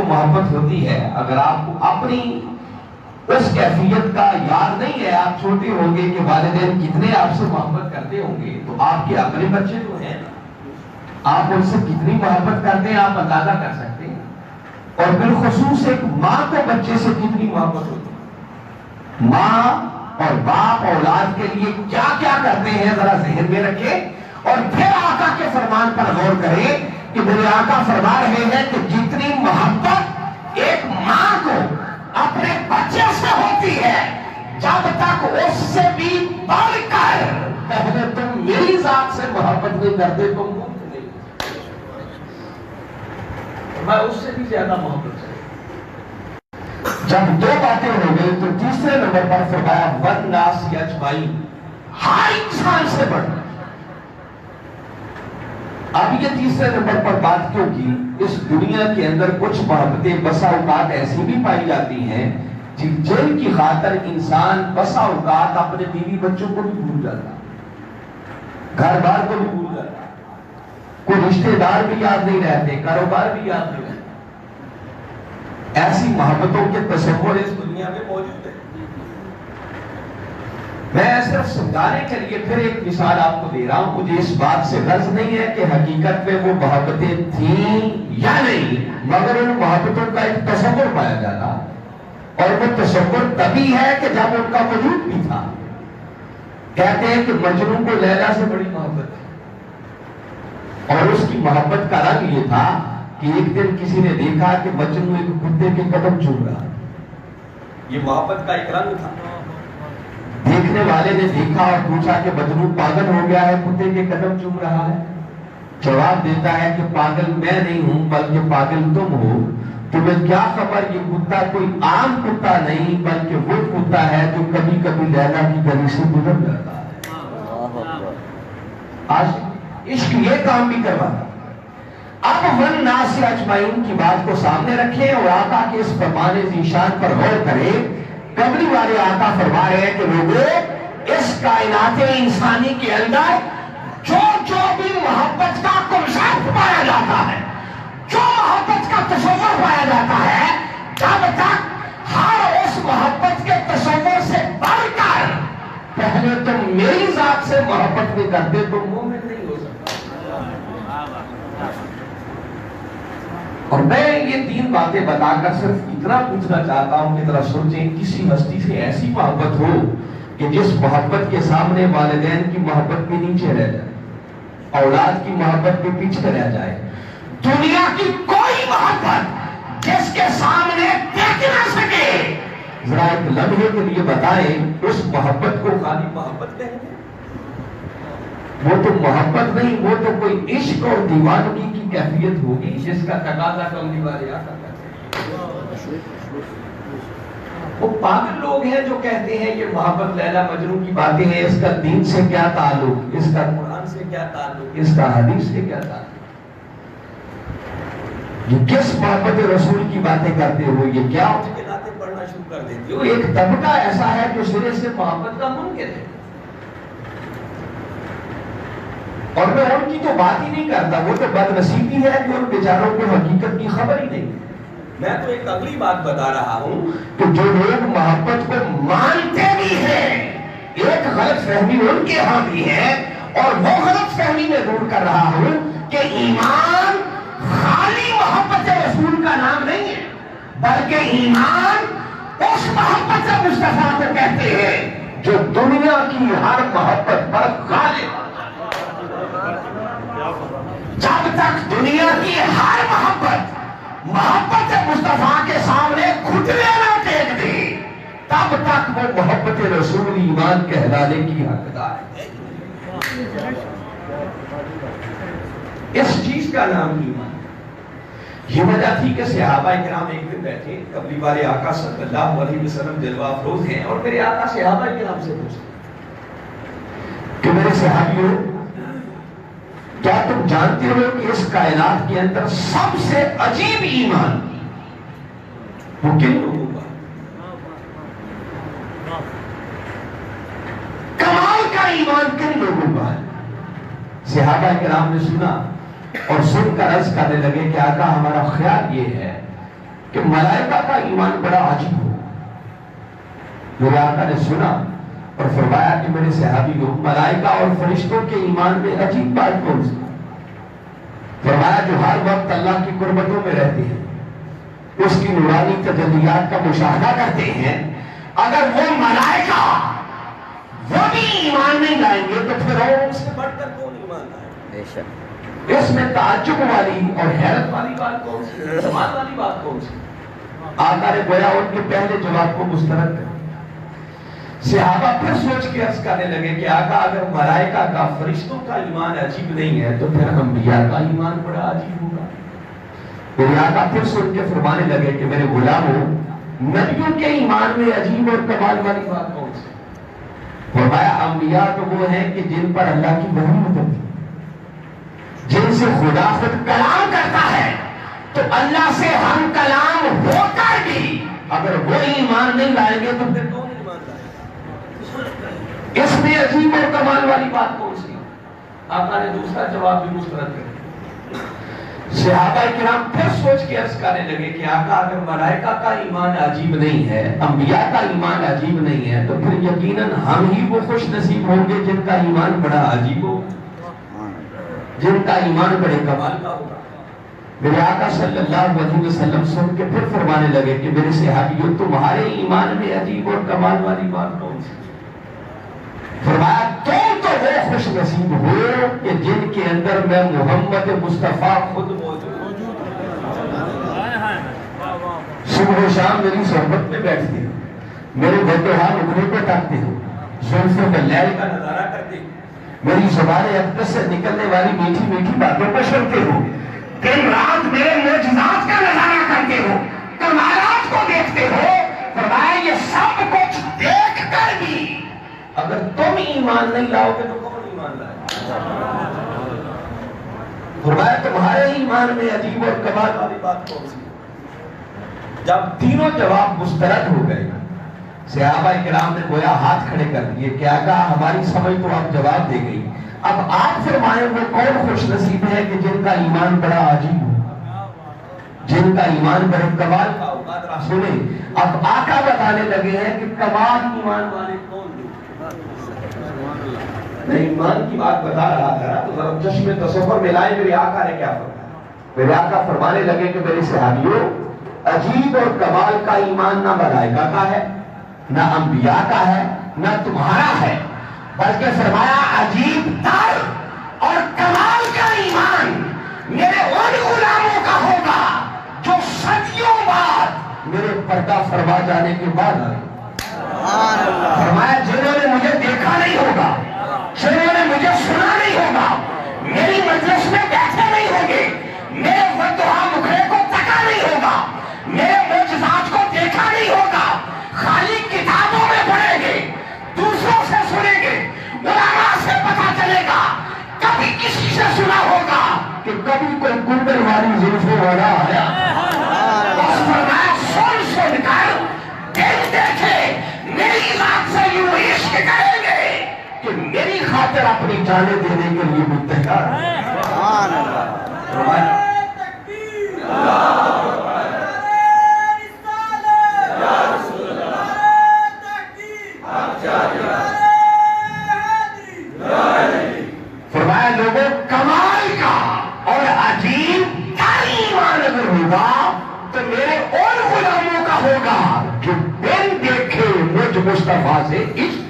محبت ہوتی ہے، اگر آپ کو اپنی اس کیفیت کا یاد نہیں ہے، آپ چھوٹے ہوں گے کہ والدین کتنے آپ سے محبت کرتے ہوں گے، تو آپ کے اپنے بچے تو ہیں، آپ ان سے کتنی محبت کرتے ہیں آپ اندازہ کر سکتے ہیں۔ اور بالخصوص ایک ماں کو بچے سے کتنی محبت ہوتی ہے، ماں اور باپ اولاد کے لیے کیا کیا کرتے ہیں ذرا ذہن میں رکھیں، اور پھر آقا کے فرمان پر غور کریں کہ میرے آقا فرما رہے ہیں کہ جتنی محبت ایک ماں کو اپنے بچے سے ہوتی ہے، جب تک اس سے بھی بڑھ کر پہلے تم میری ذات سے محبت نہیں کرتے تم ممکن نہیں، میں اس سے بھی زیادہ محبت سے۔ جب دو باتیں ہو گئی تو تیسرے نمبر پر فرمایا والناس اجمعین، ہر انسان سے بڑھ۔ اب یہ تیسرے نمبر پر بات کیوں کی؟ اس دنیا کے اندر کچھ محبتیں بسا اوقات ایسی بھی پائی جاتی ہیں جن کی خاطر انسان بسا اوقات اپنے بیوی بچوں کو بھی بھول جاتا، گھر بار کو بھی بھول جاتا، کوئی رشتہ دار بھی یاد نہیں رہتے، کاروبار بھی یاد نہیں رہتے۔ ایسی محبتوں کے تصور اس دنیا میں موجود ہے۔ میں صرف سمجھانے کے لیے پھر ایک مثال آپ کو دے رہا ہوں، مجھے اس بات سے غرض نہیں ہے کہ حقیقت میں وہ محبتیں تھیں یا نہیں، مگر ان محبتوں کا ایک تصور پایا جاتا، اور وہ تصور تبھی ہے کہ جب ان کا وجود بھی تھا۔ کہتے ہیں کہ مجنون کو لیلا سے بڑی محبت تھی، اور اس کی محبت کا رنگ یہ تھا کہ ایک دن کسی نے دیکھا کہ مجنون ایک کتے کے قدم چوم رہا، یہ محبت کا ایک رنگ تھا۔ دیکھنے والے نے دیکھا اور پوچھا کہ مجنون پاگل ہو گیا ہے، کتے کے قدم چوم رہا ہے؟ جواب دیتا ہے کہ پاگل میں نہیں ہوں بلکہ پاگل تم ہو، تمہیں کیا خبر یہ کتا کوئی عام کتا نہیں بلکہ وہ کتا ہے جو کبھی کبھی لیلا کی گلی سے گزر جاتا ہے۔ آج عشق یہ کام بھی کرواتا۔ اب والناس اجمعین کی بات کو سامنے رکھیں اور آقا کے اس فرمان ذیشان پر غور کریں۔ قبری والے آقا فرما رہے ہیں کہ لوگوں، اس کائنات انسانی کے اندر جو جو بھی محبت کا کنسیپٹ پایا جاتا ہے، جو محبت کا تصور پایا جاتا ہے، جب تک ہر اس محبت کے تصور سے بڑھ کر پہلے تم میری ذات سے محبت نہیں کرتے تو مومن نہیں ہو سکتا۔ اور میں یہ تین باتیں بتا کر صرف اتنا پوچھنا چاہتا ہوں کہ ذرا سوچیں، کسی ہستی سے ایسی محبت ہو کہ جس محبت کے سامنے والدین کی محبت بھی نیچے رہ جائے، اولاد کی محبت بھی پیچھے رہ جائے، دنیا کی کوئی محبت جس کے سامنے ٹک نہ سکے، ذرا ایک لمحے کے لیے بتائیں اس محبت کو خالی محبت کہیں گے؟ وہ تو محبت نہیں، وہ تو کوئی عشق اور دیوانگی کی کیفیت ہوگی جس کا تقاضا کملی والے آقا کرتے ہیں۔ وہ پاگل لوگ ہیں جو کہتے ہیں یہ محبت لیلا مجنون کی باتیں ہیں، اس کا دین سے کیا تعلق، اس کا قرآن سے کیا تعلق، اس کا حدیث سے کیا تعلق، یہ کس محبت رسول کی باتیں کرتے ہو، یہ کیا اس کے ناطے پڑھنا شروع کر دیتے ہو۔ ایک طبقہ ایسا ہے جو سرے سے محبت کا منکر ہے، اور میں ان کی تو بات ہی نہیں کرتا، وہ تو بد نصیبی ہے کہ ان بیچاروں کو حقیقت کی خبر ہی نہیں۔ میں تو ایک اگلی بات بتا رہا ہوں کہ جو لوگ محبت کو مانتے بھی ہیں، ایک غلط فہمی ان کے ہاں بھی ہے، اور وہ غلط فہمی میں دور کر رہا ہوں کہ ایمان خالی محبت رسول کا نام نہیں ہے، بلکہ ایمان اس محبت مصطفیٰ کو کہتے ہیں جو دنیا کی ہر محبت پر غالب۔ جب تک دنیا کی ہر محبت مصطفیٰ کے سامنے گھٹنے نہ ٹیک دے، تب تک وہ محبت رسول ایمان کہلانے کی حقدار ہے۔ اس چیز کا نام ایمان۔ یہ وجہ تھی کہ صحابہ کرام ایک دن بیٹھے، قبلی والے آقا صلی اللہ علیہ وسلم جلوہ افروز ہیں، اور میرے آقا صحابہ کرام سے پوچھتے کہ میرے صحابیوں، کیا تم جانتے ہو کہ اس کائنات کے اندر سب سے عجیب ایمان وہ کن لوگوں کا، کمال کا ایمان کن لوگوں کا ہے؟ صحابہ کرام نے سنا اور سن کر عرض کرنے لگے کہ آقا ہمارا خیال یہ ہے کہ ملائکہ کا ایمان بڑا عجیب ہو. میرے آقا نے سنا اور فرمایا کہ میرے صحابی ہو، ملائکہ اور فرشتوں کے ایمان میں عجیب بات کون سی؟ فرمایا جو ہر وقت اللہ کی قربتوں میں رہتے ہیں، اس کی نورانی تجلیات کا مشاہدہ کرتے ہیں، اگر وہ ملائکہ وہ بھی ایمان نہیں لائیں گے تو پھر اور اس سے بڑھ کر کون ایمان لائے؟ اس میں تعجب والی اور حیرت والی بات کون سی؟ سماعت والی بات کون سی؟ آقا نے گویا ان کے پہلے جواب کو مسترد کر. صحابہ پھر سوچ کے عرض کرنے لگے کہ آقا اگر ملائکہ کا فرشتوں کا ایمان عجیب نہیں ہے تو پھر انبیاء کا ایمان بڑا عجیب ہوگا. میرے آقا پھر سن کے فرمانے لگے کہ میرے غلاموں، نبیوں کے ایمان میں عجیب اور کمال والی بات کون سی؟ فرمایا انبیاء تو وہ ہیں کہ جن پر اللہ کی وحی اترتی، جن سے خدا خود کلام کرتا ہے، تو اللہ سے ہم کلام ہو کر بھی اگر وہ ایمان نہیں لائیں گے تو پھر کون ایمان لائے؟ اس میں عجیب اور کمال والی بات کون سی؟ آقا نے دوسرا جواب بھی مسترد کر. صحابہ کرام پھر سوچ کے عرض کرنے لگے کہ آقا اگر ملائکہ کا ایمان عجیب نہیں ہے، انبیاء کا ایمان عجیب نہیں ہے، تو پھر یقیناً ہم ہی وہ خوش نصیب ہوں گے جن کا ایمان بڑا عجیب ہو، جن کا ایمان بڑے کمال کا ہوگا. میرے آقا صلی اللہ علیہ وسلم سن کے پھر فرمانے لگے کہ میرے صحابیوں، تمہارے ایمان میں عجیب اور کمال والی بات کون سی؟ فرمایا تم تو وہ خوش نصیب ہو کہ جن کے اندر میں محمد مصطفیٰ خود موجود ہوں. صبح و شام میری صحبت میں بیٹھتے ہو، میرے بدوہا نکلے کو تاکتے ہو، زلف اللیل کا نظارہ کرتے ہو، میری زبان اقدس سے نکلنے والی میٹھی میٹھی باتوں کو سنتے ہو، دن رات میرے معجزات کا نظارہ کرتے ہو، کمالات کو دیکھتے ہو. فرمایا یہ سب کچھ دیکھ کر بھی اگر تم ایمان نہیں لاؤ گے تو کون ایمان لائے؟ فرمایا تمہارے ایمان میں عجیب اور کمال والی بات کون سی؟ جب تینوں جواب مسترد ہو گئے، صحابہ کرام نے گویا ہاتھ کھڑے کر دیے کہ آقا ہماری سمجھ تو آپ جواب دے گئی، اب آپ فرمائیں وہ کون خوش نصیب ہے کہ جن کا ایمان بڑا عجیب ہو، جن کا ایمان بڑے کمال کا ہوگا. ذرا سنیں، اب آقا بتانے لگے ہیں کہ کمال ایمان والے کون لوگ. میں ایمان کی بات بتا رہا تھا تو ذرا چشم تصور ملائے میرے آقا نے کیا فرمایا. میرے آقا فرمانے لگے کہ میرے صحابیوں، عجیب اور کمال کا ایمان نہ ملائکہ کا ہے، نہ انبیاء کا ہے، نہ تمہارا ہے، بلکہ فرمایا عجیب تر اور کمال کا ایمان میرے ان غلاموں کا ہوگا جو صدیوں بعد میرے پردہ فرما جانے کے بعد آئے. فرمایا جنہوں نے مجھے دیکھا نہیں ہوگا، جنہوں نے مجھے سنا نہیں ہوگا، میری مجلس میں بیٹھے نہیں ہوں گے، میرے ودعا مکھڑے کو تکا نہیں ہوگا، میرے معجزات کو دیکھا نہیں ہوگا، خالی کتابوں میں پڑھیں گے، دوسروں سے سنیں گے، علماء سے پتہ چلے گا، کبھی کسی سے سنا ہوگا کہ کبھی کوئی گنڈل والی زلفوں والا آیا. بس فرمایا سن کر دل دیکھے میری ذات سے یوں عشق کریں گے کہ میری خاطر اپنی جانیں دینے کے لیے بھی تیار ہے. فرمایا لوگوں، کمال کا اور عجیب تر ایمان اگر ہوگا تو میرے اور غلاموں کا ہوگا جو بن دیکھے مجھ مصطفیٰ سے عشق.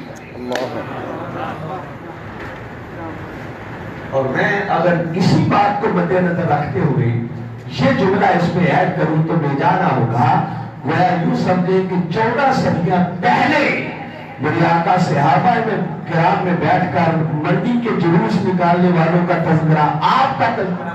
اور میں اگر اسی بات کو مد نظر رکھتے ہوئے یہ جملہ اس میں ایڈ کروں تو بے جانا ہوگا. گویا یوں سمجھے کہ 14 صدیاں پہلے میرے آقا صحابہ میں کرام میں بیٹھ کر منڈی کے جلوس نکالنے والوں کا تذکرہ آپ کا تذکرہ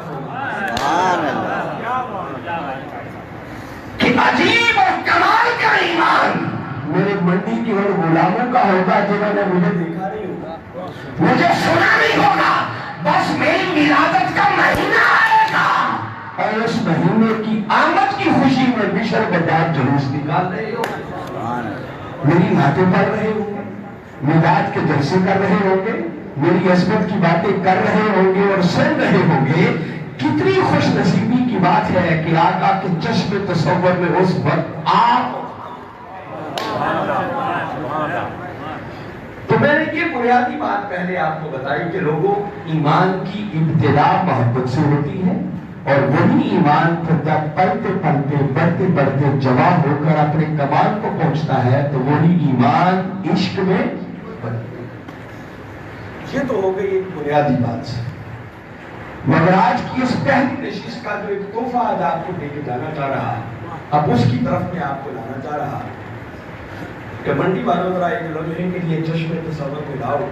کہ عجیب اور کمال کا ایمان میرے منڈی کے اور غلاموں کا ہوگا جنہوں نے مجھے دیکھا نہیں ہوگا، مجھے سنا نہیں ہوگا. بس میری ولادت کا مہینہ آئے گا اور اس مہینے کی آمد کی خوشی میں بشر بجات جلوس نکال رہے ہو، میری نعتیں پڑھ رہے ہوں گے، میلاد کے جلسے کر رہے ہوں گے، میری عصمت کی باتیں کر رہے ہوں گے اور سن رہے ہوں گے. کتنی خوش نصیبی کی کی بات ہے کہ آقا کے چشم تصور میں اس وقت آپ. تو میں نے یہ بنیادی بات پہلے آپ کو بتائی کہ لوگوں ایمان کی ابتدا محبت سے ہوتی ہے اور وہی ایمان پھر جب پلتے پلتے بڑھتے بڑھتے جوان ہو کر اپنے کمال کو پہنچتا ہے تو وہی ایمان عشق میں بنتا ہے. یہ تو ہو گئی ایک بنیادی بات سے. مگر آج کی اس پہلی نشست کا جو ایک تحفہ آج آپ کو دے کے جانا چاہ رہا اب اس کی طرف میں آپ کو لانا چاہ رہا کہ منڈی والوں ذرا ایک لمحے کے لیے چشم تصور میں لاؤ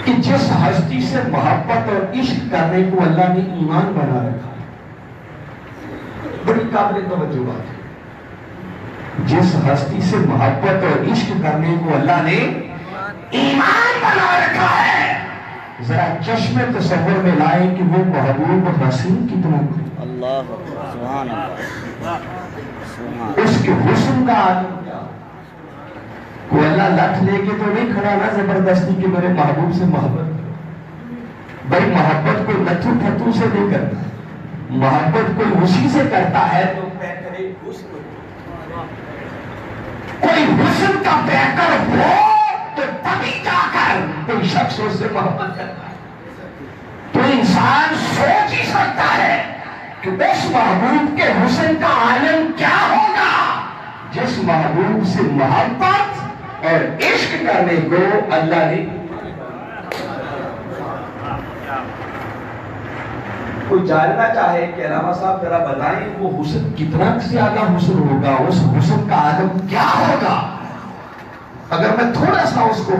کہ جس ہستی سے محبت اور عشق کرنے کو اللہ نے ایمان بنا رکھا ہے. بڑی قابل توجہ بات ہے. جس ہستی سے محبت اور عشق کرنے کو اللہ نے ایمان بنا رکھا ہے ذرا چشم تصور میں لائیں کہ وہ محبوب حسین کتنا اللہ سبحان اللہ اس کے حسن کا عالم کیا. کوئی اللہ لٹ لے کے تو نہیں کھڑا نا زبردستی کہ میرے محبوب سے محبت کرو. بھائی محبت کوئی نتھو پھتو سے نہیں کرتا. محبت کوئی اسی سے کرتا ہے تو پیکر حسن. کوئی حسن کا پیکر ہو تو تبھی جا کر کوئی شخص اس سے محبت کرتا ہے. تو انسان سوچ ہی سکتا ہے کہ اس محبوب کے حسن کا عالم کیا ہوگا جس محبوب سے محبت اور عشق کرنے کو اللہ نے. کوئی جاننا چاہے کہ علامہ صاحب ذرا بتائیں وہ حسن کتنا زیادہ حسن ہوگا, اس حسن کا عالم کیا ہوگا. اگر میں تھوڑا سا اس کو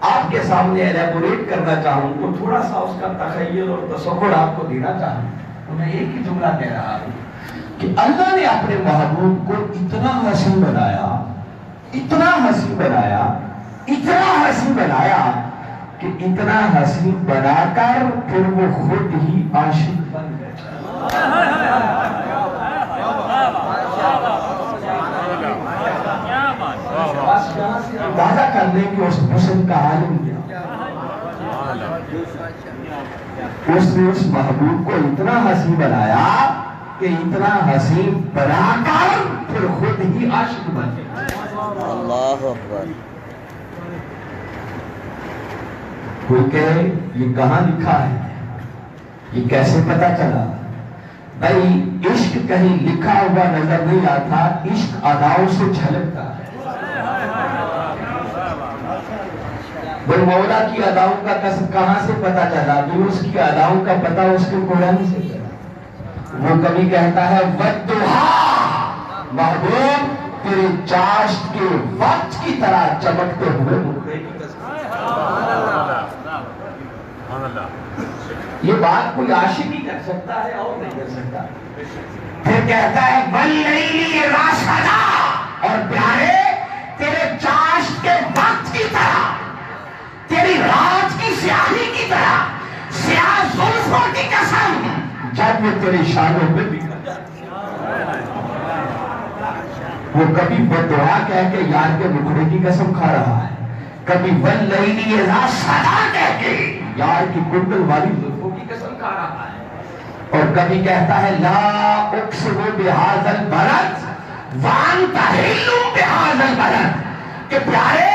آپ کے سامنے ایلیبوریٹ کرنا چاہوں تو تھوڑا سا اس کا تخیل اور تصور آپ کو دینا چاہوں تو میں ایک ہی جملہ کہہ رہا ہوں کہ اللہ نے اپنے محبوب کو اتنا حسین بنایا, اتنا حسین بنایا, اتنا حسین بنایا کہ اتنا حسین بنا کر پھر وہ خود ہی عاشق بن گئے. اندازہ کر لیں کہ اس حسن کا عالم کیا. اس نے اس محبوب کو اتنا حسین بنایا کہ اتنا حسین بنا کر پھر خود ہی عاشق بن گئے. اللہ اکبر. کوئی کہے یہ کہاں لکھا ہے, یہ کیسے پتا چلا؟ بھائی عشق کہیں لکھا ہوا نظر نہیں آتا, عشق اداؤں سے جھلکتا ہے. بھائی مولا کی اداؤں کا کہاں سے پتا چلا؟ جو اس کی اداؤں کا پتا اس کے قرآن سے چلا. وہ کبھی کہتا ہے والضحیٰ, محبوب تیرے چاشت کے وقت کی طرح چمکتے ہوئے مکھڑے کی قسم. یہ بات کوئی عاشق ہی کر سکتا ہے اور نہیں کر سکتا. پھر کہتا ہے واللیل اذا سجا, اور پیارے تیرے چاشت کے وقت کی طرح, تیری رات کی سیاہی کی طرح سیاہ زلفوں کی قسم جب وہ تیری شانوں پہ بکھر جاتی ہے. وہ کبھی بدعا کہہ کے یار کے مکھڑے کی قسم کھا رہا ہے, کبھی واللیل اذا سجا کہہ کے یار کی کنڈل والی زلفوں کی قسم کھا رہا ہے, اور کبھی کہتا ہے لا اقسم بہذا البلد وانت حل بہذا البلد, کہ پیارے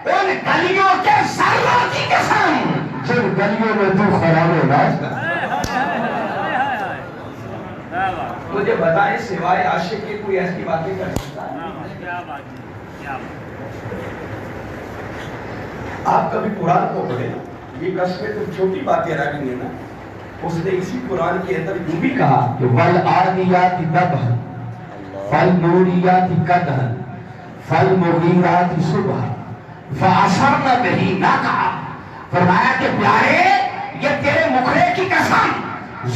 ان گلیوں کے سروں کی قسم جن گلیوں میں تو خراب راز کر. مجھے بتائیں سوائے عاشق کے کوئی ایسی باتیں کر سکتا ہے؟ آپ کبھی قرآن کو پڑھیں, یہ قسمیں تو چھوٹی باتیں رہ گئی ہیں نا. اس نے اسی قرآن کے اندر یوں بھی کہا کہ والعادیات ضبحا فالموریات قدحا فالمغیرات صبحا فَأَثَرْنَ بِهِ نَقْعًا. فرمایا کہ پیارے یہ تیرے مکھڑے کی قسم,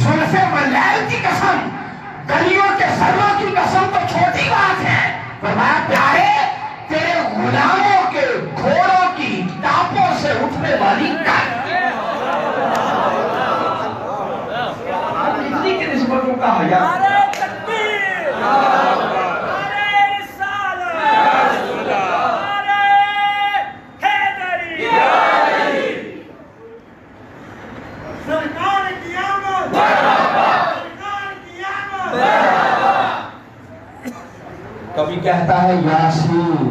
زلف واللیل کی قسم, گلیوں کے سروں کی قسم تو چھوٹی بات ہے. فرمایا پیارے تیرے غلاموں کے گھوڑوں کی ٹاپوں سے اٹھنے والی اتنی کی نسبتوں کا حیا. سرکار قیامت کبھی کہتا ہے یاسین،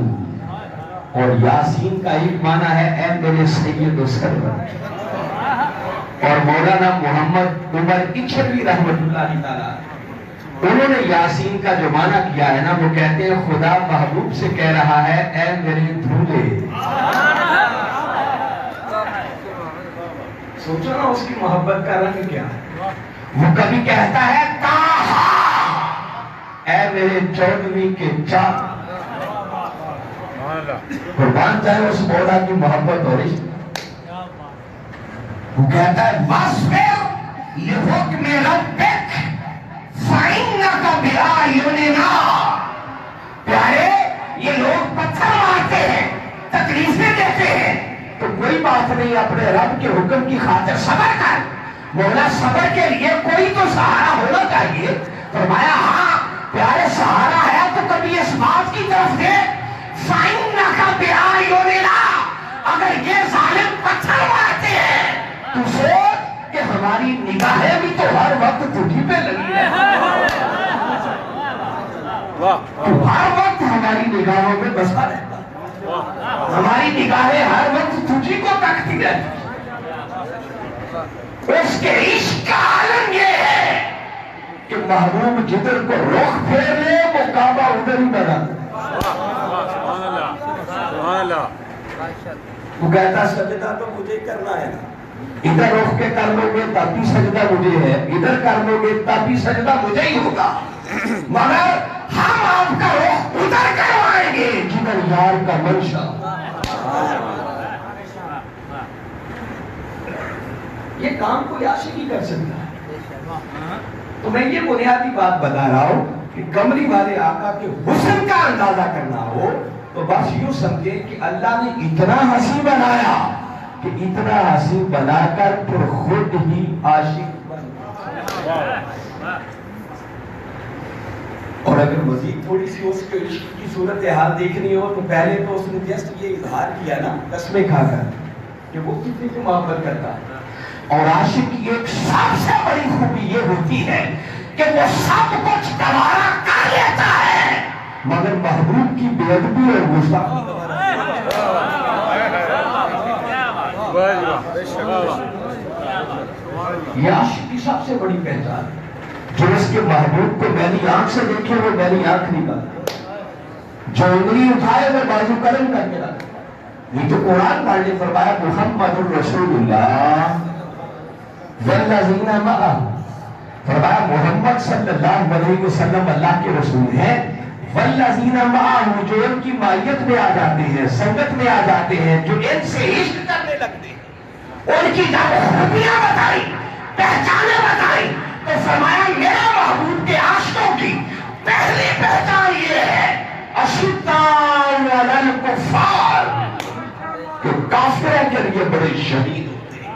اور یاسین کا ایک معنی ہے اے میرے سید و سرور، اور مولانا محمد عمر اچھوی رحمت اللہ تعالیٰ انہوں نے یاسین کا جو معنی کیا ہے نا، وہ کہتے ہیں خدا محبوب سے کہہ رہا ہے اے میرے دھولے۔ سوچو نا اس کی محبت کا رنگ کیا ہے۔ وہ کبھی کہتا ہے تاہا، اے میرے چودھویں کے چاند، قربان چاہے اس مولا کی محبت اور عشق۔ وہ کہتا ہے وَاصْبِرْ لِحُکْمِ رَبِّكَ فَإِنَّكَ بِأَعْیُنِنَا۔ پیارے یہ لوگ پتھر مارتے ہیں، تکلیفیں دیتے ہیں، تو کوئی بات نہیں، اپنے رب کے حکم کی خاطر صبر کر۔ مولا صبر کے لیے کوئی تو سہارا ہونا چاہیے۔ فرمایا ہاں پیارے سہارا ہے تو کبھی اس بات کی طرف دیکھ، فَإِنَّكَ بِأَعْیُنِنَا۔ اگر یہ ظالم پتھر مارتے ہیں تو سوچ کہ ہماری نگاہیں بھی تو ہر وقت تجھی پہ لگی ہے، تو ہر وقت ہماری نگاہوں میں بسا رہتا، ہماری نگاہیں ہر وقت تجھی کو تکتی رہتی۔ اس کے عشق کا عالم یہ ہے کہ محبوب جدھر کو رخ پھیر لے وہ کعبہ ادھر ہی بنا۔ وہ کہتا سجدہ تو مجھے کرنا ہے نا، ادھر رخ کے کر لو گے تب بھی سجدہ مجھے ہے، ادھر کر لو گے تب بھی سجدہ مجھے ہی ہوگا، مگر ہم آپ کا رخ ادھر کروائیں گے جدھر یار کا منشا۔ یہ کام کوئی عاشق ہی کر سکتا ہے۔ تو میں یہ بنیادی بات بتا رہا ہوں کہ کملی والے آقا کے حسن کا اندازہ کرنا ہو تو بس یوں سمجھے کہ اللہ نے اتنا حسین بنایا کہ اتنا حسین بنا کر پھر خود ہی عاشق بن۔ اور اگر مزید تھوڑی سی اس کے عشق کی صورتحال دیکھنی ہو تو پہلے تو اس نے جسٹ یہ اظہار کیا نا قسمیں کھا کر کہ وہ کتنی کی محبت کرتا ہے۔ اور عاشق کی ایک سب سے بڑی خوبی یہ ہوتی ہے کہ وہ سب کچھ گوارا کر لیتا ہے مگر محبوب کی بے ادبی اور غصہ یہ عاشق کی سب سے بڑی پہچان ہے۔ جو اس کے محبوب کو میری آنکھ سے دیکھے وہ میری آنکھ نہیں بنتا، جو انگلی اٹھائے وہ بازو قلم کر کے رکھتا۔ یہ تو قرآن پڑھ لے، فرمایا محمد الرسول اللہ والذین معہ، فرمایا محمد صلی اللہ علیہ وسلم اللہ کے رسول ہیں، والذین معہ جو ان کی معیت میں آ جاتے ہیں، سنگت میں آ جاتے ہیں، جو ان سے عشق کرنے لگتے ہیں، ان کی جب خوبیاں بتائی، پہچانیں بتائی تو فرمایا میرے محبوب کے عاشقوں کی پہلی پہچان یہ ہے اشداء علی الکفار، کہ کافروں کے لیے بڑے شدید ہوتے ہیں۔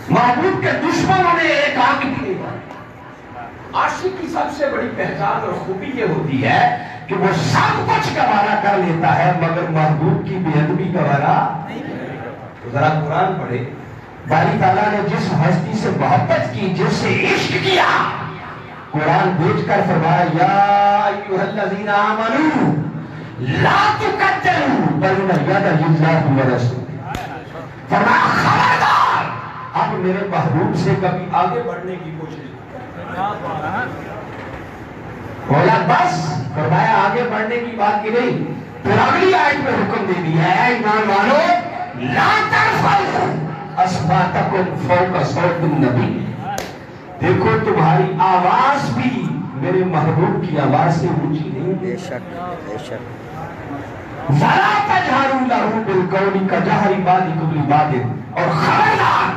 محبوب کے دشمنوں نے ایک آنکھ بھی نہیں مانی۔ عاشق کی سب سے بڑی پہچان اور خوبی یہ ہوتی ہے کہ وہ سب کچھ گوارا کر لیتا ہے مگر محبوب کی بے ادبی گوارا نہیں کرتا۔ تو ذرا قرآن پڑھے، باری تعالیٰ نے جس ہستی سے محبت کی، جس سے عشق کیا، قرآن بھیج کر فرمایا یا ایھا الذین آمنوا لا تقدموا بین یدی اللہ ورسولہ، فرمایا خبردار اب میرے محبوب سے کبھی آگے بڑھنے کی کوشش نہیں۔ بولا بس، فرمایا آگے بڑھنے کی بات کی نہیں، پھر اگلی آیت میں حکم دے دیا ہے ایمان والو لا ترفعوا اصواتکم فوق صوت النبی، دیکھو تمہاری آواز بھی میرے محبوب کی آواز سے اونچی نہیں، بے شک بے شک، وَلَا تَجْهَرُوا لَهُ بِالْقَوْلِ كَجَهْرِ بَعْضِكُمْ لِبَعْضٍ، اور خبردار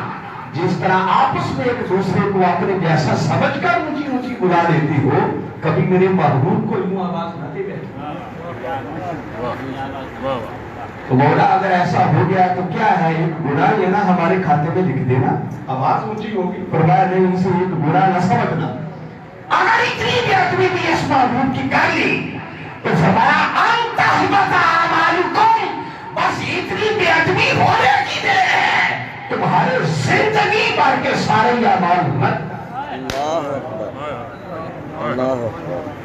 جس طرح آپس میں ایک دوسرے کو اپنے جیسا سمجھ کر اونچی اونچی بلا لیتے ہو، کبھی میرے محبوب کو یوں آواز نہ دے بیٹھے۔ تو مولا اگر ایسا ہو گیا تو کیا ہے، ایک گناہ یہ نا ہمارے کھاتے میں لکھ دینا، آواز اونچی ہوگی، فرمایا نہیں اسے ایک گناہ نہ سمجھنا۔ اگر اتنی بے ادبی بھی اس محبوب کی کر لی تو فرمایا ان تحبط اعمالکم، بس اتنی بے ادبی ہونے کی دیر ہے تمہارے زندگی بھر کے سارے اعمال مت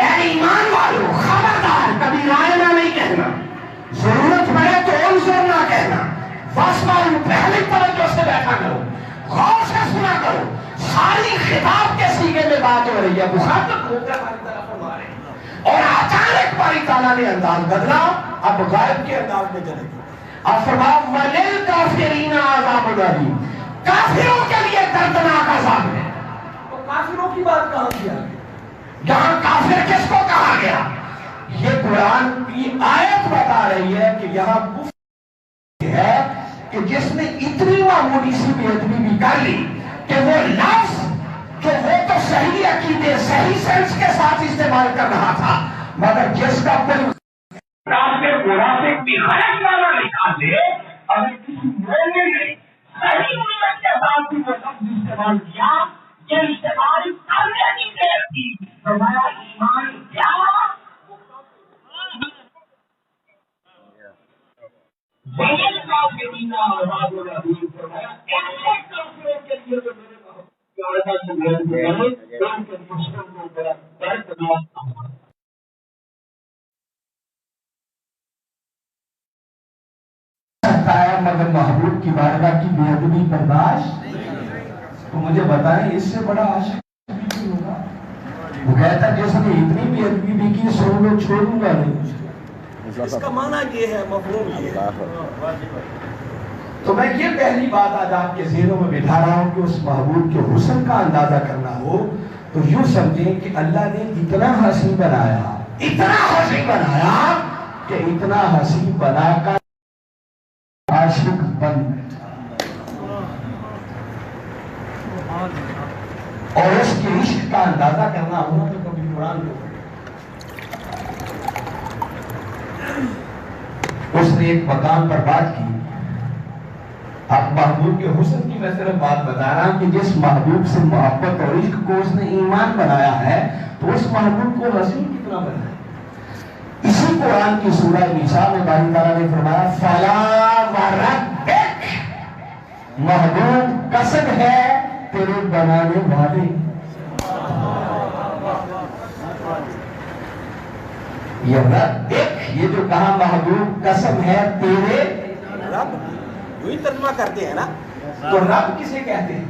اے ایمان والو خبردار کبھی رائنا نہیں کہنا، ضرورت پڑے تو انظر نہ کہنا، واسمعوا پہلی توجہ سے بیٹھا کرو، غور سے سنا کرو، ساری خطاب کے سیغے میں بات ہو رہی ہے، مخاطب ہو کر ہماری طرف فرما رہے ہیں، اور اچانک باری تعالیٰ نے انداز بدلا، اب غائب کے انداز میں چلے گی، اب فرمایا وَلِلْكَافِرِينَ عَذَابٌ أَلِيمٌ، کافروں کے لیے دردناک عذاب ہے۔ تو کافروں کی بات کہاں کیا گیا؟ یہاں کافر کس کو کہا گیا؟ یہ قرآن کی آیت بتا رہی ہے کہ یہاں کفر ہے کہ جس نے اتنی معمولی سی بے ادبی بھی کر لی کہ وہ لفظ جو وہ تو صحیح عقیدے صحیح سینس کے ساتھ استعمال کر رہا تھا، مگر جس کا کوئی منافق بھی غلط معنی نکالے، اگر کسی مومن نے صحیح نیت کے ساتھ بھی وہ لفظ استعمال کیا، یہ استعمال کرنے کی دیر تھی، فرمایا ایمان کیا بغیر کافرین عذاب العلیم، فرمایا ایسے کافروں کے لیے جو میرے قاعدہ سے بیان ہے ان کے مسلم کو بڑا دردناک عذاب سکتا ہے، مگر محبوب کی بارگاہ کی بے ادبی برداشت۔ تو مجھے بتائیں اس سے بڑا عاشق بھی کوئی ہوگا؟ وہ کہتا ہے جس نے اتنی بے ادبی بھی کی سو لو چھوڑوں گا نہیں۔ اس کا معنی یہ ہے، مفہوم یہ ہے۔ تو میں یہ پہلی بات آج آپ کے ذہنوں میں بٹھا رہا ہوں کہ اس محبوب کے حسن کا اندازہ کرنا ہو تو یوں سمجھیں کہ اللہ نے اتنا حسین بنایا، اتنا حسین بنایا کہ اتنا حسین بنا کر عاشق بن، اور اس کے عشق کا اندازہ کرنا ہونا تو کبھی قرآن کو اس نے ایک مقام پر بات کی۔ اب محبوب کے حسن کی میں صرف بات بتا رہا ہوں کہ جس محبوب سے محبت اور عشق کو اس نے ایمان بنایا ہے تو اس محبوب کو حسین کتنا بنایا۔ اسی قرآن کی سورہ نساء میں باری تعالیٰ نے فرمایا فَلَا وَرَبِّكَ، محبوب قسم ہے تیرے بنانے والے۔ یہ رب ایک، یہ جو کہا محبوب قسم ہے تیرے رب، وہی ترجمہ کرتے ہیں نا، تو رب کسے کہتے ہیں؟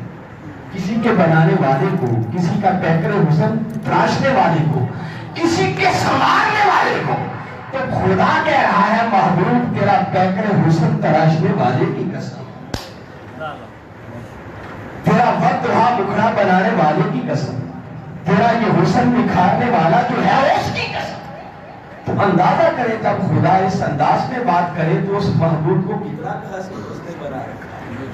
کسی کے بنانے والے کو، کسی کا پیکر حسن تراشنے والے کو، کسی کے سنوارنے والے کو۔ تو خدا کہہ رہا ہے محبوب تیرا پیکر حسن تراشنے والے کی قسم، تیرا وقت رہا مکھڑا بنانے والے کی قسم، تیرا یہ حسن نکھارنے والا جو ہے اس کی قسم۔ تو اندازہ کریں جب خدا اس انداز میں بات کرے تو اس محبوب کو کتنا حسین اس نے بنا رکھا ہے۔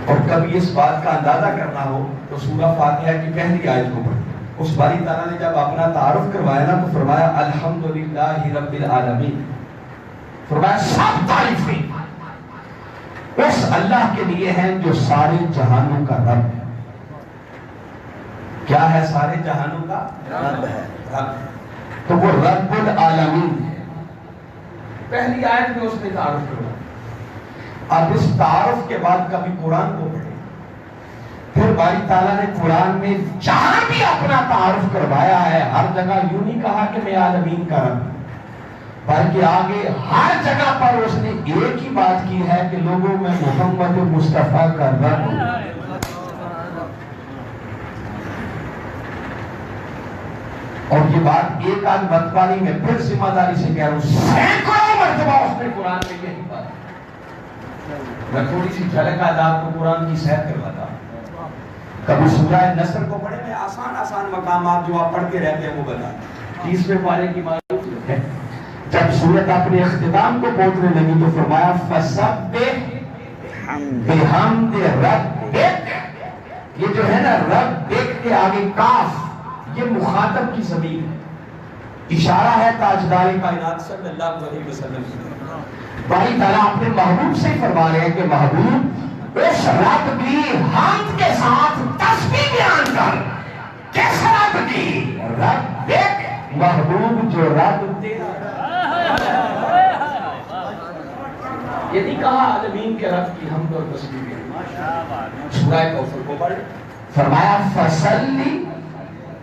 اور کبھی اس بات کا اندازہ کرنا ہو تو سورہ فاتحہ کی پہلی آیت کو پڑھیں۔ اس باری تعالیٰ نے جب اپنا تعارف کروایا نا تو فرمایا الحمدللہ رب العالمین، فرمایا سب تعریفیں اس اللہ کے لیے ہیں جو سارے جہانوں کا رب ہے۔ کیا ہے؟ سارے جہانوں کا رب ہے، رب۔ تو وہ رب العالمین ہے۔ پہلی آیت میں اس نے تعارف کروایا۔ اب اس تعارف کے بعد کبھی قرآن کو پڑھیں، پھر باری تعالیٰ نے قرآن میں جہاں بھی اپنا تعارف کروایا ہے ہر جگہ یوں نہیں کہا کہ میں عالمین کا رب، بلکہ آگے ہر جگہ پر اس نے ایک ہی بات کی ہے کہ لوگوں میں محمد مصطفیٰ کا رب ہوں۔ اور یہ بات ایک آدھ مرتبہ نہیں، میں پھر ذمہ داری سے کہہ رہا ہوں سینکڑوں مرتبہ اس نے قرآن میں یہی بات۔ میں تھوڑی سی جھلک آج آپ کو قرآن کی سیر کرواتا ہوں۔ کبھی سورہ نصر کو پڑھے، میں آسان مقامات جو آپ پڑھتے رہتے ہیں وہ بتا 30ویں پارے کی معلوم ہے۔ جب سورت اپنے اختتام کو پہنچنے لگی تو فرمایا فَسَبِّحْ بِحَمْدِ رَبِّكَ، یہ جو ہے نا رب کے آگے کاف، یہ مخاطب کی ضمیر ہے، اشارہ ہے تاجدار کائنات صلی اللہ علیہ وسلم۔ باری تعالیٰ اپنے محبوب سے فرما رہے ہیں کہ محبوب اس رب کی حمد کے ساتھ تسبیح بیان کر۔ کس رب کی؟ رب ایک، محبوب جو رب تیرا۔ یہ نہیں کہا عالمین کے رب کی حمد اور تسبیح۔ سورہ کوثر کو پڑھ، فرمایا فصلی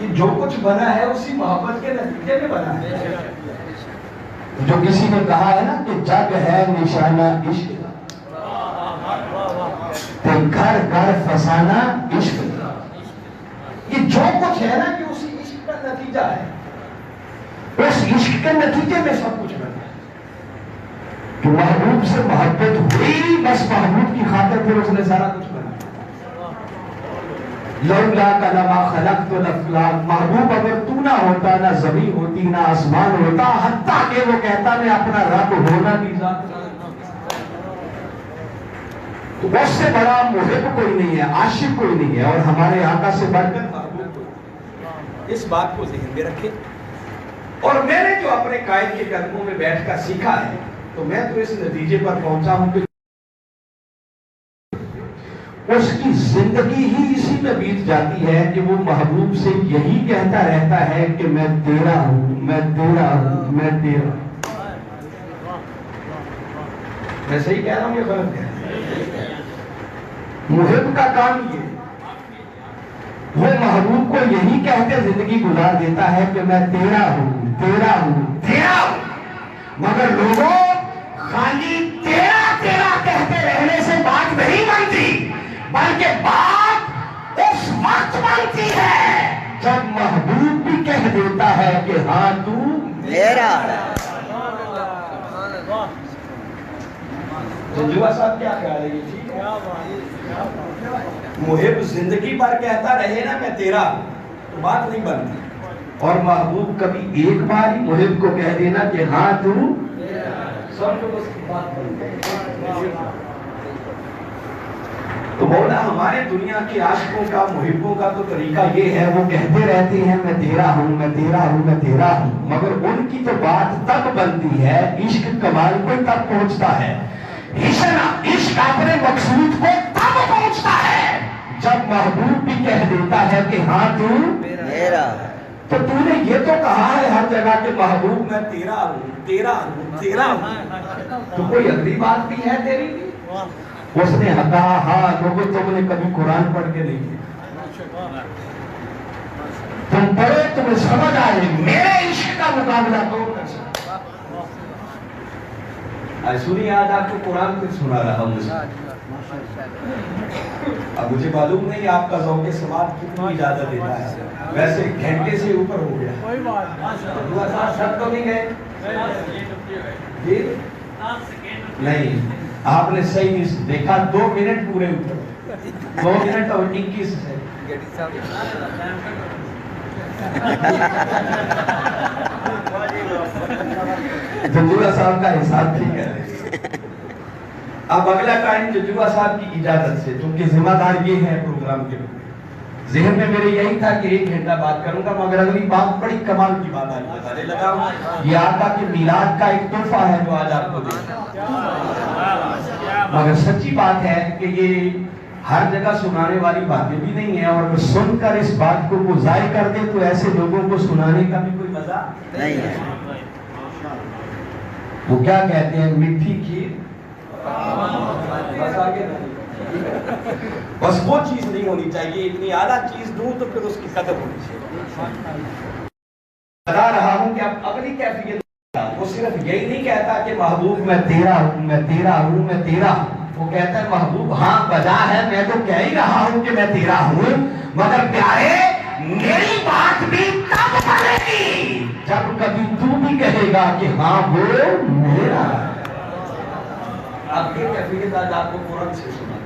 یہ جو کچھ بنا ہے اسی محبت کے نتیجے میں بنا ہے. جو کسی نے کہا ہے نا کہ جگ ہے نشانہ عشق تے گھر گھر فسانہ عشق. یہ جو کچھ ہے نا کہ اسی عشق کا نتیجہ ہے. اس عشق کے نتیجے میں سب کچھ بنا ہے. کہ محبوب سے محبت ہوئی بس محبوب کی خاطر پھر اس نے سارا کچھ بنا. لولا کلمہ خلقت الافلاک. محبوب اگر تو نہ ہوتا نہ زمین ہوتی نہ آسمان ہوتا حتیٰ کہ وہ کہتا میں اپنا رب ہونا بھی ذات. تو اس سے بڑا محب کوئی نہیں ہے, عاشق کوئی نہیں ہے, اور ہمارے آقا سے بڑھ کر محبوب کوئی نہیں. اس بات کو ذہن میں رکھیں. اور میں نے جو اپنے قائد کے قدموں میں بیٹھ کر سیکھا ہے تو میں تو اس نتیجے پر پہنچا ہوں کہ اس کی زندگی ہی اسی میں بیت جاتی ہے کہ وہ محبوب سے یہی کہتا رہتا ہے کہ میں تیرا ہوں, میں تیرا ہوں, میں تیرا ہوں. میں صحیح کہہ رہا ہوں یہ غلط ہے؟ محب کا کام یہ وہ محبوب کو یہی کہتے زندگی گزار دیتا ہے کہ میں تیرا ہوں, تیرا ہوں, تیرا ہوں. مگر لوگوں خالی تیرا تیرا کہتے رہنے سے بات نہیں بنتی, بلکہ بات اس وقت بنتی ہے جب محبوب بھی کہہ دیتا ہے کہ ہاں تو میرا. جنجوہ صاحب کیا خیال ہے یہ ٹھیک ہے؟ محب زندگی پر کہتا رہے نا میں تیرا ہوں تو بات نہیں بنتی. اور محبوب کبھی ایک بار ہی محب کو کہہ دینا کہ ہاں تو سب لوگ اس کی بات بنتے. تو مولا ہمارے دنیا کے عاشقوں کا محبوں کا تو طریقہ یہ ہے وہ کہتے رہتے ہیں میں تیرا ہوں, میں تیرا ہوں, میں تیرا ہوں. مگر ان کی تو بات تب بنتی ہے, عشق کمال کو تب پہنچتا ہے, عشق اپنے مقصود کو تب پہنچتا ہے جب محبوب بھی کہہ دیتا ہے کہ ہاں تو میرا. تو تو نے یہ تو کہا ہے ہر جگہ کہ محبوب میں تیرا ہوں, تیرا ہوں, تیرا ہوں. تو کوئی اگلی بات بھی ہے تیری بھی؟ اس نے کہا ہاں لوگوں تم نے کبھی قرآن پڑھ کے نہیں کیا, تم پڑھو تمہیں سمجھ آئے میرے عشق کا مقابلہ کون کر سکتا. سنیے آج آپ کو قرآن پہ سنا رہا ہوں. اب مجھے معلوم نہیں آپ کا ذوق سماعت کتنی اجازت دیتا ہے, ویسے گھنٹے سے اوپر ہو گیا. سب تو نہیں گئے نہیں, آپ نے صحیح نہیں دیکھا, 2 منٹ پورے اوپر, 2 منٹ اور 21 ہے. جنجوہ صاحب کا حساب ٹھیک ہے. اب اگلا ٹائم جنجوہ صاحب کی اجازت سے, چونکہ ذمہ دار یہ ہے پروگرام کے. ذہن میں میرے یہی تھا کہ 1 گھنٹہ بات کروں گا, مگر اگلی بات بڑی کمال کی بات آج بتانے لگا ہوں. یہ آقا کے میلاد کا ایک تحفہ ہے جو آج آپ کو دے. مگر سچی بات ہے کہ یہ ہر جگہ سنانے والی باتیں بھی نہیں ہیں, اور سن کر اس بات کو وہ ضائع کر دے تو ایسے لوگوں کو سنانے کا بھی کوئی مزہ نہیں ہے. وہ کیا کہتے ہیں, مٹھی کھیر بس آگے بس وہ چیز نہیں ہونی چاہیے. اتنی اعلیٰ چیز دوں تو پھر اس کی قدر ہونی چاہیے. بتا رہا ہوں کہ اب اگلی کیفیت وہ صرف یہی نہیں کہتا کہ محبوب میں تیرا ہوں, میں تیرا ہوں, میں تیرا ہوں. وہ کہتا ہے محبوب ہاں بجا ہے, میں تو کہہ ہی رہا ہوں کہ میں تیرا ہوں, مگر پیارے میری بات بھی تب بنے گی جب کبھی تو بھی کہے گا کہ ہاں وہ میرا. اب یہ کیفیت آج آپ کو قرآن سے سنا.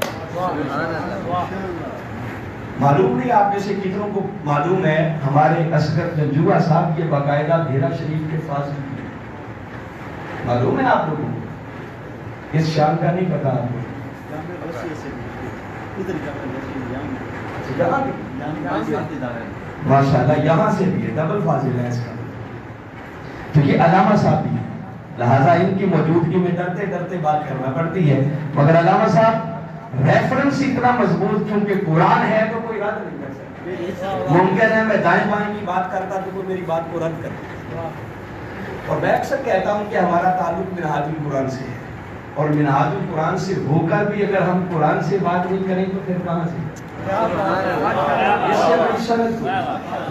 معلوم نہیں آپ میں سے کتنوں کو معلوم ہے, ہمارے اصغر جنجوہ صاحب کے باقاعدہ بھیرا شریف کے پاس معلوم ہے آپ لوگوں کو, اس شام کا نہیں پتا آپ کو. ماشاءاللہ یہاں سے بھی ہے, ڈبل فاضل ہے اس کا. تو یہ علامہ صاحب بھی ہے, لہٰذا ان کی موجودگی میں ڈرتے ڈرتے بات کرنا پڑتی ہے. مگر علامہ صاحب ریفرنس اتنا مضبوط, کیونکہ قرآن ہے تو کوئی رد نہیں کر سکتا. ممکن ہے میں دائیں بائیں کی بات کرتا تو کوئی میری بات کو رد کرتا. اور میں اکثر کہتا ہوں کہ ہمارا تعلق منہاج القرآن سے ہے, اور منہاج القرآن سے ہو کر بھی اگر ہم قرآن سے بات نہیں کریں تو پھر کہاں سے؟ اس سے بڑی شرط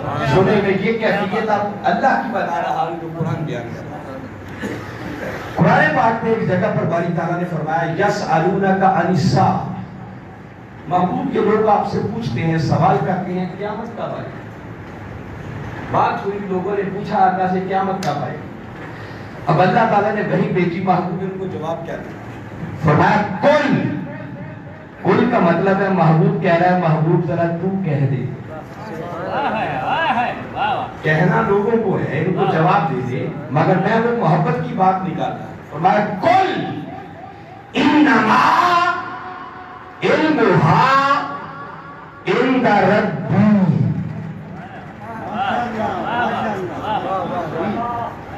سنے میں یہ کیفیت اب اللہ کی بتا رہا ہوں جو قرآن بیان کر رہا ہے۔ قرآن پاک میں ایک جگہ پر باری تعالیٰ نے فرمایا یسألونک عن الساعۃ، محبوب یہ لوگ آپ سے پوچھتے ہیں، سوال کرتے ہیں قیامت کب آئے گی؟ بات ہوئی، لوگوں نے پوچھا آقا سے قیامت کب آئے گی؟ اب اللہ تعالیٰ نے وہی بھیجی، محبوب نے ان کو جواب کیا دیا؟ فرمایا کل کا مطلب ہے محبوب کہہ رہا ہے، محبوب ذرا تو کہہ دے۔ کہنا لوگوں کو ہے، ان کو جواب دے دے، مگر میں وہ محبت کی بات نکالتا ہوں۔ فرمایا کل انما علمھا عند ربی۔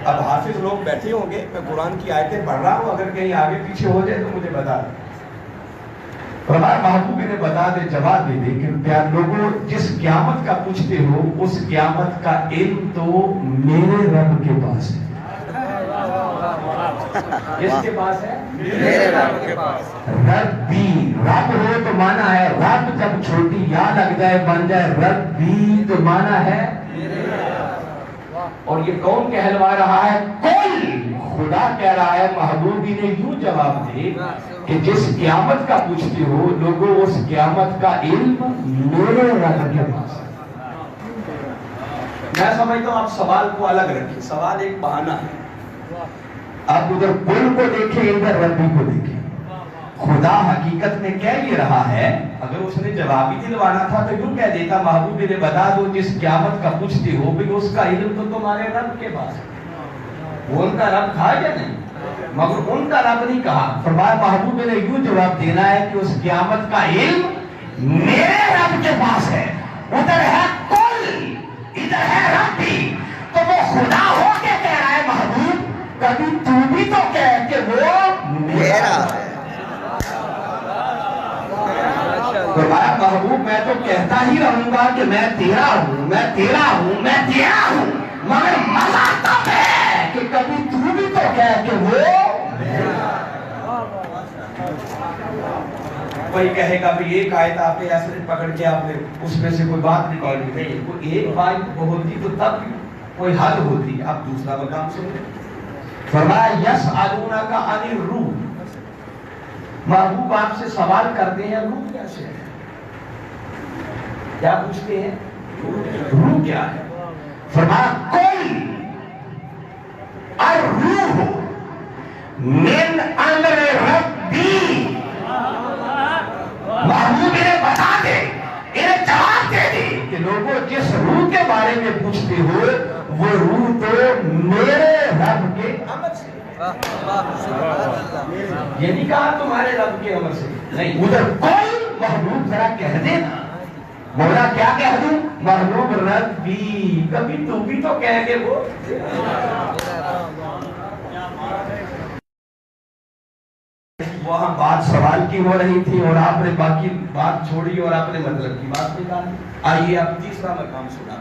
اب حافظ لوگ بیٹھے ہوں گے، میں قرآن کی آیتیں پڑھ رہا ہوں، اگر کہیں آگے پیچھے ہو جائے تو مجھے بتا دیں۔ فرمایا محبوب نے بتا دے، جواب دے دے کہ پیار لوگوں جس قیامت کا پوچھتے ہو اس قیامت کا علم تو میرے رب کے پاس ہے۔ کس کے پاس ہے؟ میرے رب کے پاس۔ ربی، رب ہو تو مانا ہے رب، جب چھوٹی یا لگ جائے بن جائے ربی تو مانا ہے۔ اور یہ کون کہلوا رہا ہے؟ کل خدا کہہ رہا ہے محبوبی نے یوں جواب دے کہ جس قیامت کا پوچھتے ہو لوگوں اس قیامت کا علم میرے رب کے پاس ہے۔ میں سمجھتا ہوں آپ سوال کو الگ رکھیں، سوال ایک بہانہ ہے، آپ ادھر کل کو دیکھیں ادھر ربی کو دیکھیں۔ خدا حقیقت میں کہہ یہ رہا ہے، اگر اس نے جواب ہی دلوانا تھا تو یوں کہہ دیتا محبوب نے بتا دو جس قیامت کا پوچھتے ہو بھی اس کا علم تو تمہارے رب کے پاس ہے۔ وہ ان کا رب تھا یا نہیں؟ مگر ان کا رب نہیں کہا، فرمایا محبوب نے یوں جواب دینا ہے کہ اس قیامت کا علم میرے رب کے پاس ہے۔ ادھر ہے کل، ادھر ہے ربی، تو وہ خدا ہو کے کہہ رہا ہے محبوب کبھی تو بھی تو کہہ کہ وہ میرا ہے۔ فرمایا محبوب میں تو کہتا ہی رہوں گا کہ میں تیرا ہوں، میں تیرا ہوں، میں تیرا ہوں، مگر مزہ تب ہے کہ کبھی تو بھی تو کہہ کہ وہ کوئی کہے گا بھی ایک آیت آپ نے ایسے پکڑ کے آپ نے اس میں سے کوئی بات نکالی نہیں، کوئی ایک بات ہوتی تو تب کوئی حد ہوتی۔ اب دوسرا مقام سنیں، فرمایا یسألونک عن الروح، محبوب آپ سے سوال کرتے ہیں روح کیسے ہے؟ کیا پوچھتے ہیں؟ روح کیا ہے؟ فرمایا کل الروح من امر ربی، محبوب انہیں بتا دے، انہیں جواب دے دے کہ لوگوں جس روح کے بارے میں پوچھتے ہو وہ روح تو میرے رب کے امر سے، یہ نہیں کہا تمہارے رب کے امر سے، نہیں، ادھر کوئی محبوب ذرا کہہ دینا، مولا کیا کہہ دوں؟ محبوب ربی، کبھی تو بھی تو کہہ گے وہ۔ وہاں بات سوال کی ہو رہی تھی اور آپ نے باقی بات چھوڑی اور آپ نے مطلب کی بات نکالی۔ آئیے اب تیسرا مقام سنا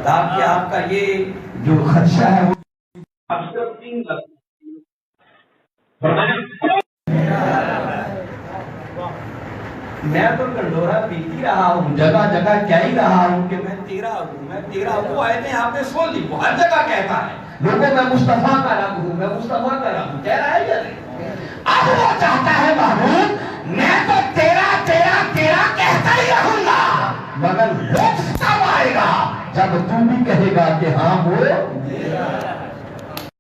تاکہ آپ کا یہ جو خدشہ ہے وہ میں تو کنڈورا پیتی رہا ہوں، جگہ جگہ کہہ ہی رہا ہوں کہ میں تیرا ہوں، میں تیرا ہوں۔ وہ آیتیں آپ نے سن لی، وہ ہر جگہ کہتا ہے لوگوں میں مصطفیٰ کا رب ہوں، میں مصطفیٰ کا رب ہوں، کہہ رہا ہے یا نہیں؟ اب وہ چاہتا ہے محبوب میں تو تیرا تیرا تیرا کہتا ہی رہوں گا، مگر وقت کب آئے گا جب تو بھی کہے گا کہ ہاں وہ